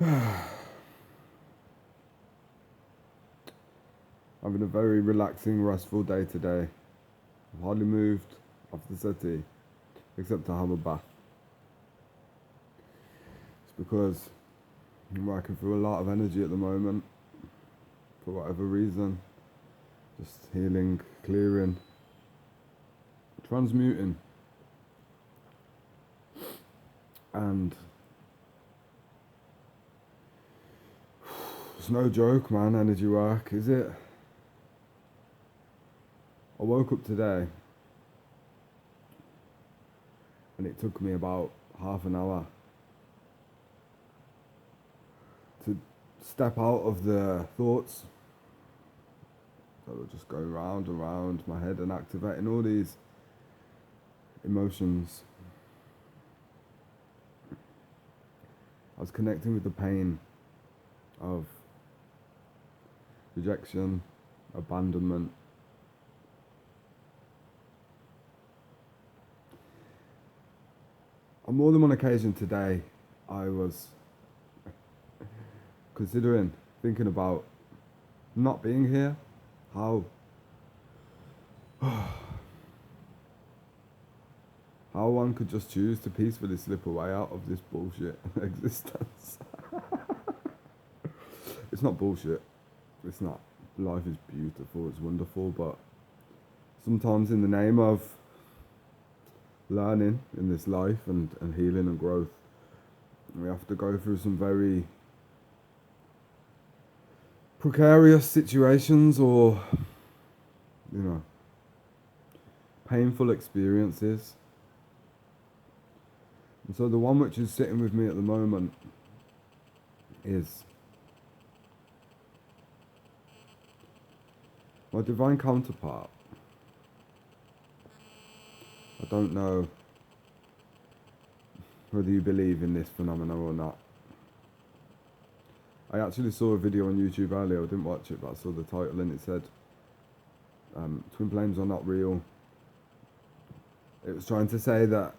Having a very relaxing, restful day today. I've hardly moved off the settee, except to have a bath. It's because I'm working through a lot of energy at the moment, for whatever reason. Just healing, clearing, transmuting. And it's no joke, man, energy work, is it? I woke up today and it took me about half an hour to step out of the thoughts that were just going round and round my head and activating all these emotions. I was connecting with the pain of rejection, abandonment, on more than one occasion today, I was thinking about not being here, how one could just choose to peacefully slip away out of this bullshit existence. It's not bullshit. It's not. Life is beautiful, it's wonderful, but sometimes in the name of learning in this life and healing and growth, we have to go through some very precarious situations or, painful experiences. And so the one which is sitting with me at the moment is my divine counterpart. I don't know whether you believe in this phenomenon or not. I actually saw a video on YouTube earlier, I didn't watch it, but I saw the title and it said, twin flames are not real. It was trying to say that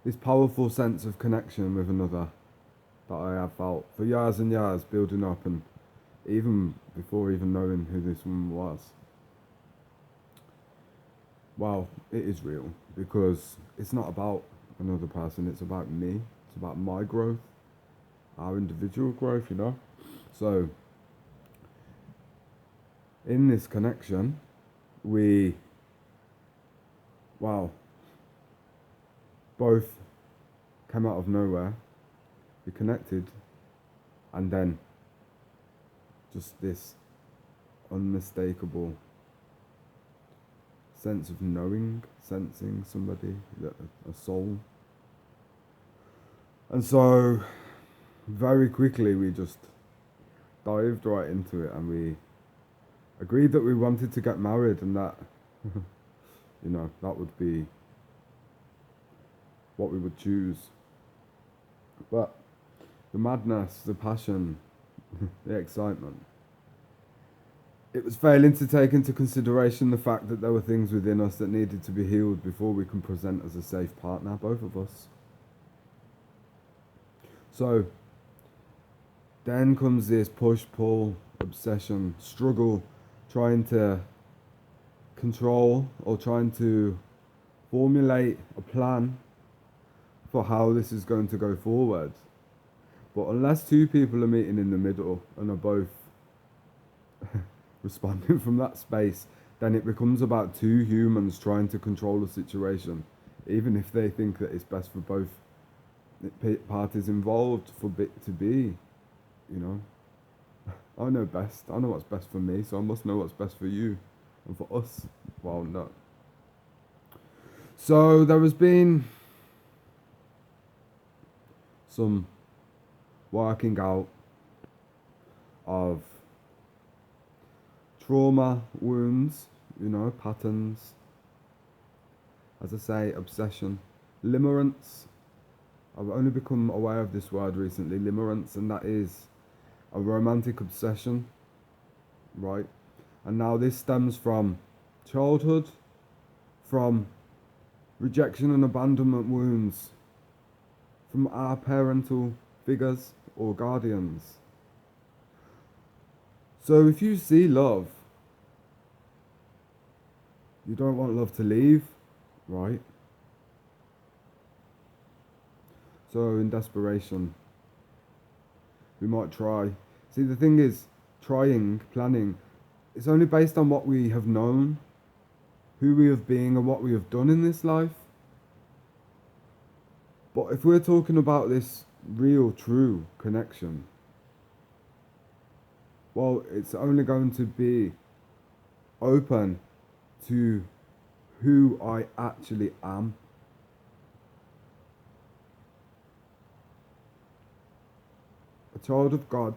this powerful sense of connection with another that I have felt for years and years building up, and even before even knowing who this woman was. Well, it is real, because it's not about another person, it's about me, it's about my growth, our individual growth, So, in this connection, we, both came out of nowhere, we connected, and then just this unmistakable sense of knowing, sensing somebody, a soul. And so very quickly we just dived right into it, and we agreed that we wanted to get married, and that that would be what we would choose. But the madness, the passion, the excitement, it was failing to take into consideration the fact that there were things within us that needed to be healed before we can present as a safe partner, both of us. So then comes this push, pull, obsession, struggle, trying to control or trying to formulate a plan for how this is going to go forward. But unless two people are meeting in the middle and are both responding from that space, then it becomes about two humans trying to control a situation, even if they think that it's best for both parties involved for it to be, I know best. I know what's best for me, so I must know what's best for you and for us. Well, no. So there has been some working out of trauma, wounds, patterns, as I say, obsession, limerence. I've only become aware of this word recently, limerence, and that is a romantic obsession, right? And now this stems from childhood, from rejection and abandonment wounds, from our parental figures or guardians. So if you see love, you don't want love to leave, right? So in desperation, we might try. See, the thing is, planning, it's only based on what we have known, who we have been, and what we have done in this life. But if we're talking about this real, true connection, well, it's only going to be open to who I actually am. A child of God,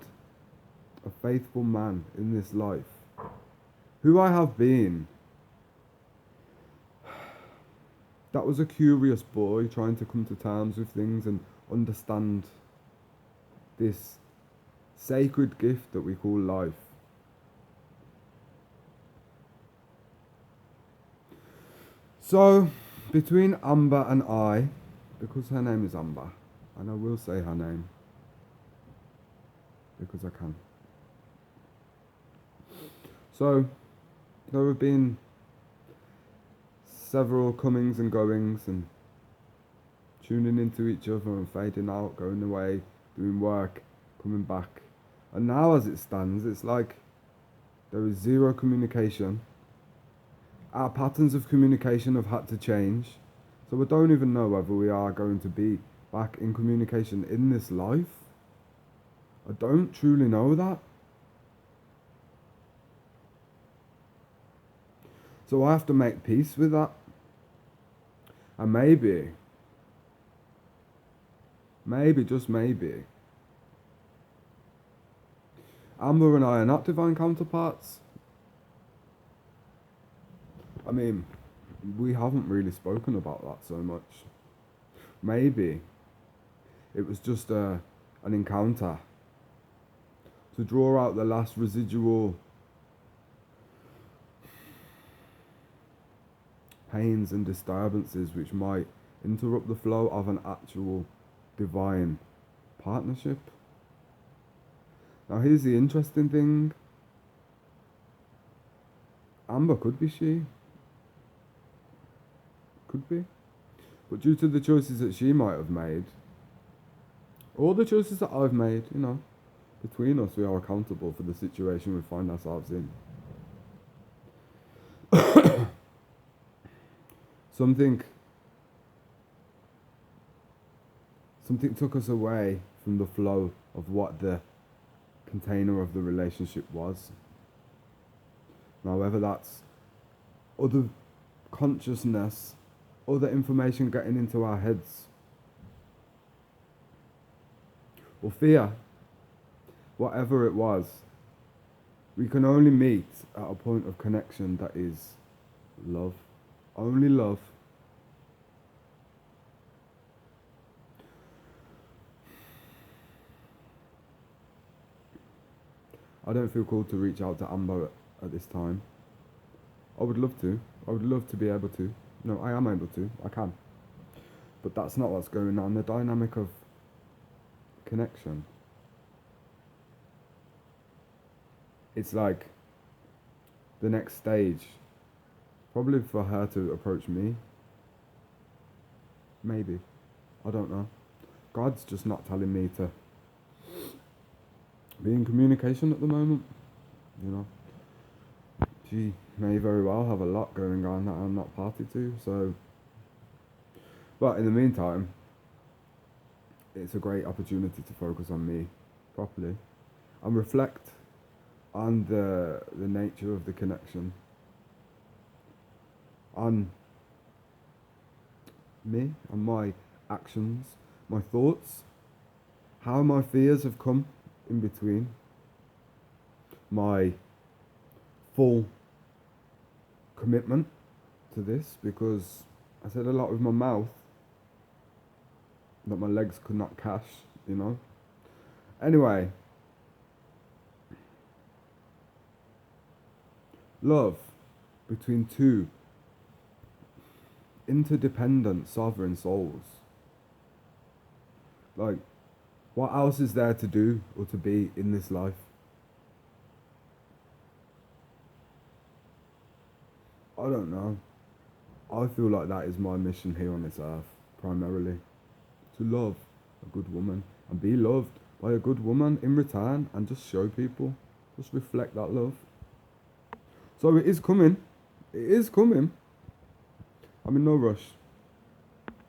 a faithful man in this life. Who I have been. That was a curious boy trying to come to terms with things and understand this sacred gift that we call life. So, between Amber and I, because her name is Amber, and I will say her name, because I can. So, there have been several comings and goings and tuning into each other and fading out, going away, doing work, coming back. And now as it stands, it's like there is zero communication. Our patterns of communication have had to change. So I don't even know whether we are going to be back in communication in this life. I don't truly know that. So I have to make peace with that. And maybe, just maybe, Amber and I are not divine counterparts. I mean, we haven't really spoken about that so much. Maybe it was just an encounter to draw out the last residual pains and disturbances which might interrupt the flow of an actual divine partnership. Now here's the interesting thing. Amber could be she. Could be. But due to the choices that she might have made, or the choices that I've made, between us we are accountable for the situation we find ourselves in. Something took us away from the flow of what the container of the relationship was. Now, whether that's other consciousness, other information getting into our heads, or fear, whatever it was, we can only meet at a point of connection that is love. Only love. I don't feel called to reach out to Amber at this time. I would love to. I would love to be able to. No, I am able to. I can. But that's not what's going on. The dynamic of connection. It's like the next stage. Probably for her to approach me. Maybe. I don't know. God's just not telling me to be in communication at the moment. She may very well have a lot going on that I'm not party to, so. But in the meantime, it's a great opportunity to focus on me properly and reflect on the nature of the connection, on me and my actions, my thoughts, how my fears have come in between, my full commitment to this, because I said a lot with my mouth that my legs could not cash, Anyway, love between two interdependent sovereign souls. Like, What else is there to do or to be in this life? I don't know. I feel like that is my mission here on this earth, primarily. To love a good woman and be loved by a good woman in return and just show people, just reflect that love. So it is coming. It is coming. I'm in no rush.